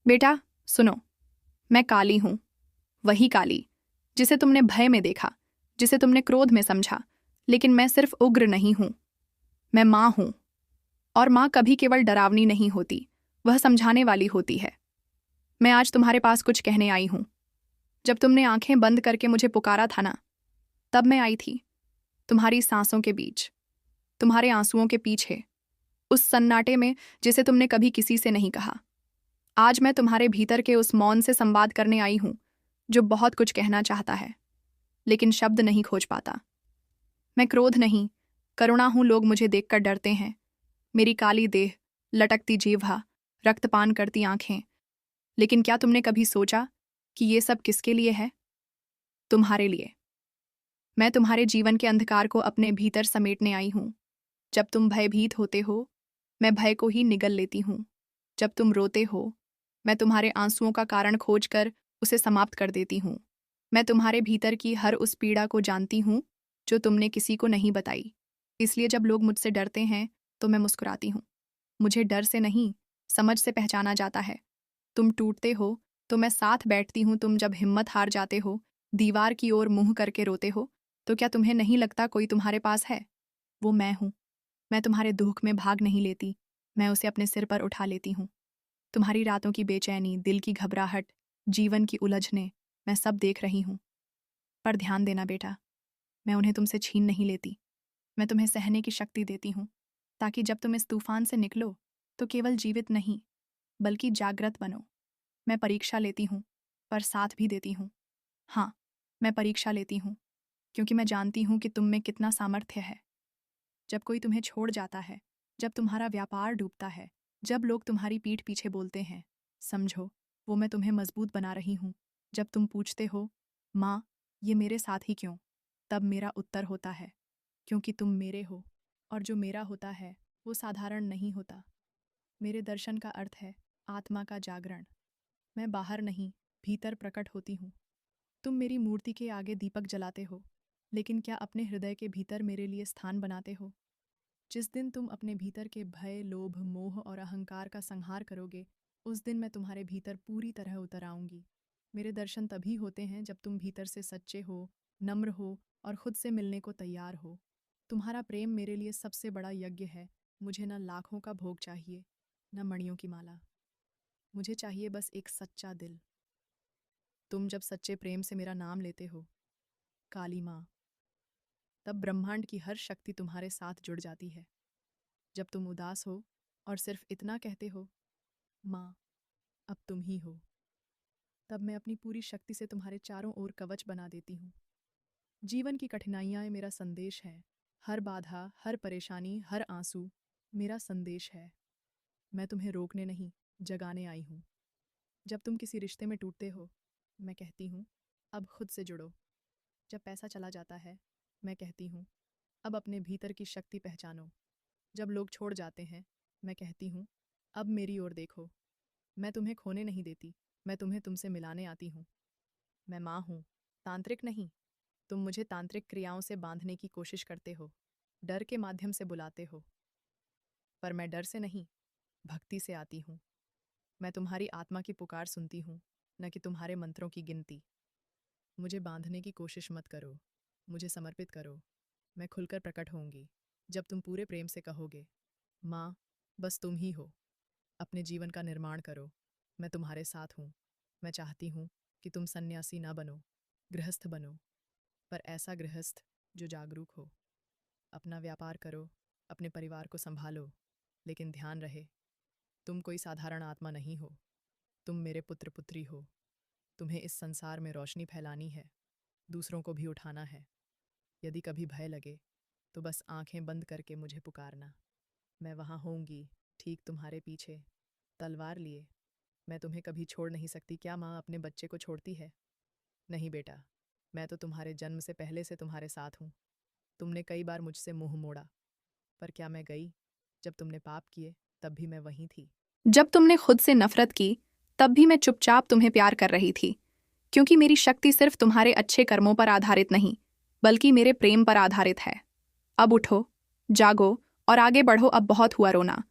बेटा सुनो, मैं काली हूं, वही काली जिसे तुमने भय में देखा, जिसे तुमने क्रोध में समझा। लेकिन मैं सिर्फ उग्र नहीं हूं, मैं माँ हूं। और माँ कभी केवल डरावनी नहीं होती, वह समझाने वाली होती है। मैं आज तुम्हारे पास कुछ कहने आई हूं। जब तुमने आंखें बंद करके मुझे पुकारा था ना, तब मैं आई थी, तुम्हारी सांसों के बीच, तुम्हारे आंसुओं के पीछे, उस सन्नाटे में जिसे तुमने कभी किसी से नहीं कहा। आज मैं तुम्हारे भीतर के उस मौन से संवाद करने आई हूं, जो बहुत कुछ कहना चाहता है लेकिन शब्द नहीं खोज पाता। मैं क्रोध नहीं, करुणा हूं। लोग मुझे देखकर डरते हैं, मेरी काली देह, लटकती जीभा, रक्तपान करती आंखें। लेकिन क्या तुमने कभी सोचा कि ये सब किसके लिए है? तुम्हारे लिए। मैं तुम्हारे जीवन के अंधकार को अपने भीतर समेटने आई हूं। जब तुम भयभीत होते हो, मैं भय को ही निगल लेती हूं। जब तुम रोते हो, मैं तुम्हारे आंसुओं का कारण खोजकर उसे समाप्त कर देती हूं। मैं तुम्हारे भीतर की हर उस पीड़ा को जानती हूं जो तुमने किसी को नहीं बताई। इसलिए जब लोग मुझसे डरते हैं तो मैं मुस्कुराती हूं। मुझे डर से नहीं, समझ से पहचाना जाता है। तुम टूटते हो तो मैं साथ बैठती हूँ। तुम जब हिम्मत हार जाते हो, दीवार की ओर मुंह करके रोते हो, तो क्या तुम्हें नहीं लगता कोई तुम्हारे पास है? वो मैं हूँ। मैं तुम्हारे दुख में भाग नहीं लेती, मैं उसे अपने सिर पर उठा लेती हूँ। तुम्हारी रातों की बेचैनी, दिल की घबराहट, जीवन की उलझने, मैं सब देख रही हूँ। पर ध्यान देना बेटा, मैं उन्हें तुमसे छीन नहीं लेती। मैं तुम्हें सहने की शक्ति देती हूँ, ताकि जब तुम इस तूफान से निकलो तो केवल जीवित नहीं, बल्कि जागृत बनो। मैं परीक्षा लेती हूँ, पर साथ भी देती हूँ। हाँ, मैं परीक्षा लेती हूँ, क्योंकि मैं जानती हूँ कि तुम में कितना सामर्थ्य है। जब कोई तुम्हें छोड़ जाता है, जब तुम्हारा व्यापार डूबता है, जब लोग तुम्हारी पीठ पीछे बोलते हैं, समझो, वो मैं तुम्हें मजबूत बना रही हूँ। जब तुम पूछते हो, माँ, ये मेरे साथ ही क्यों? तब मेरा उत्तर होता है, क्योंकि तुम मेरे हो, और जो मेरा होता है, वो साधारण नहीं होता। मेरे दर्शन का अर्थ है आत्मा का जागरण। मैं बाहर नहीं, भीतर प्रकट होती हूँ। तुम मेरी मूर्ति के आगे दीपक जलाते हो, लेकिन क्या अपने हृदय के भीतर मेरे लिए स्थान बनाते हो? जिस दिन तुम अपने भीतर के भय, लोभ, मोह और अहंकार का संहार करोगे, उस दिन मैं तुम्हारे भीतर पूरी तरह उतर आऊंगी। मेरे दर्शन तभी होते हैं जब तुम भीतर से सच्चे हो, नम्र हो और खुद से मिलने को तैयार हो। तुम्हारा प्रेम मेरे लिए सबसे बड़ा यज्ञ है। मुझे न लाखों का भोग चाहिए, न मणियों की माला। मुझे चाहिए बस एक सच्चा दिल। तुम जब सच्चे प्रेम से मेरा नाम लेते हो, काली माँ, तब ब्रह्मांड की हर शक्ति तुम्हारे साथ जुड़ जाती है। जब तुम उदास हो और सिर्फ इतना कहते हो, माँ, अब तुम ही हो, तब मैं अपनी पूरी शक्ति से तुम्हारे चारों ओर कवच बना देती हूँ। जीवन की कठिनाइयाँ मेरा संदेश है। हर बाधा, हर परेशानी, हर आंसू मेरा संदेश है। मैं तुम्हें रोकने नहीं, जगाने आई हूँ। जब तुम किसी रिश्ते में टूटते हो, मैं कहती हूँ, अब खुद से जुड़ो। जब पैसा चला जाता है, मैं कहती हूँ, अब अपने भीतर की शक्ति पहचानो। जब लोग छोड़ जाते हैं, मैं कहती हूँ, अब मेरी ओर देखो। मैं तुम्हें खोने नहीं देती, मैं तुम्हें तुमसे मिलाने आती हूँ। मैं माँ हूँ, तांत्रिक नहीं। तुम मुझे तांत्रिक क्रियाओं से बांधने की कोशिश करते हो, डर के माध्यम से बुलाते हो। पर मैं डर से नहीं, भक्ति से आती हूँ। मैं तुम्हारी आत्मा की पुकार सुनती हूँ, न कि तुम्हारे मंत्रों की गिनती। मुझे बांधने की कोशिश मत करो, मुझे समर्पित करो। मैं खुलकर प्रकट होंगी जब तुम पूरे प्रेम से कहोगे, माँ, बस तुम ही हो। अपने जीवन का निर्माण करो, मैं तुम्हारे साथ हूँ। मैं चाहती हूँ कि तुम सन्यासी ना बनो, गृहस्थ बनो, पर ऐसा गृहस्थ जो जागरूक हो। अपना व्यापार करो, अपने परिवार को संभालो, लेकिन ध्यान रहे, तुम कोई साधारण आत्मा नहीं हो। तुम मेरे पुत्र पुत्री हो। तुम्हें इस संसार में रोशनी फैलानी है, दूसरों को भी उठाना है। यदि कभी भय लगे, तो बस आंखें बंद करके मुझे पुकारना। मैं वहाँ होंगी, ठीक तुम्हारे पीछे, तलवार लिए। मैं तुम्हें कभी छोड़ नहीं सकती। क्या माँ अपने बच्चे को छोड़ती है? नहीं बेटा, मैं तो तुम्हारे जन्म से पहले से तुम्हारे साथ हूँ। तुमने कई बार मुझसे मुंह मोड़ा, पर क्या मैं गई? जब तुमने पाप किए, तब भी मैं वहीं थी। जब तुमने खुद से नफरत की, तब भी मैं चुपचाप तुम्हें प्यार कर रही थी, क्योंकि मेरी शक्ति सिर्फ तुम्हारे अच्छे कर्मों पर आधारित नहीं, बल्कि मेरे प्रेम पर आधारित है। अब उठो, जागो और आगे बढ़ो। अब बहुत हुआ रोना,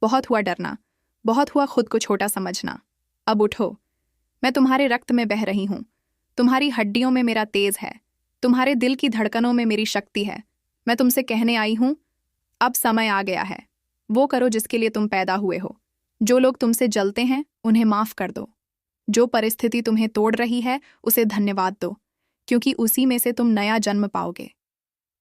बहुत हुआ डरना, बहुत हुआ खुद को छोटा समझना। अब उठो। मैं तुम्हारे रक्त में बह रही हूं, तुम्हारी हड्डियों में मेरा तेज है, तुम्हारे दिल की धड़कनों में मेरी शक्ति है। मैं तुमसे कहने आई हूं, अब समय आ गया है। वो करो जिसके लिए तुम पैदा हुए हो। जो लोग तुमसे जलते हैं उन्हें माफ कर दो। जो परिस्थिति तुम्हें तोड़ रही है उसे धन्यवाद दो, क्योंकि उसी में से तुम नया जन्म पाओगे।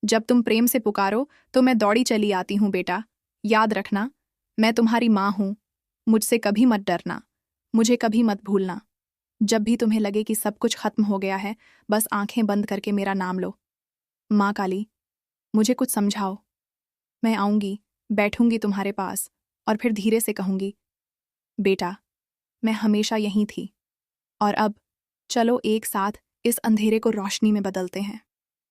जब तुम प्रेम से पुकारो तो मैं दौड़ी चली आती हूँ बेटा। याद रखना, मैं तुम्हारी माँ हूँ। मुझसे कभी मत डरना, मुझे कभी मत भूलना। जब भी तुम्हें लगे कि सब कुछ खत्म हो गया है, बस आंखें बंद करके मेरा नाम लो, माँ काली। मुझे कुछ समझाओ। मैं आऊंगी, बैठूंगी तुम्हारे पास और फिर धीरे से कहूंगी, बेटा, मैं हमेशा यहीं थी। और अब चलो एक साथ इस अंधेरे को रोशनी में बदलते हैं।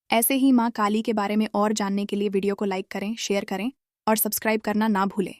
ऐसे ही माँ काली के बारे में और जानने के लिए वीडियो को लाइक करें, शेयर करें और सब्सक्राइब करना ना भूलें।